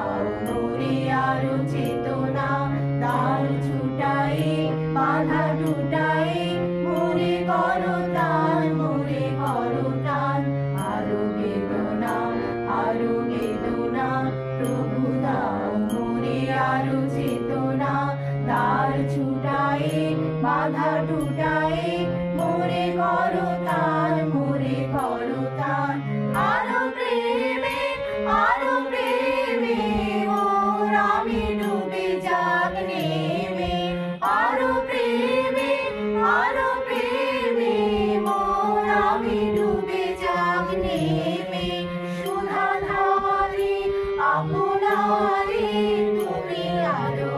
দাও মোরে আরো চেতনা, তার ছুটাই বাধা টুটাই মোরে করো টান, মোরে করো টান। আরো বেদনা প্রভু দাও মোরে আরো চেতনা, তার ছুটাই বাধা টুটাই মোরে করো টান, মোরে করো টান। আরো প্রেমে মোর আমি ডুবে যাক নেমে, আরো প্রেমে মোর আমি ডুবে যাক নেমে। সুধাধারে আপনারে তুমি আরো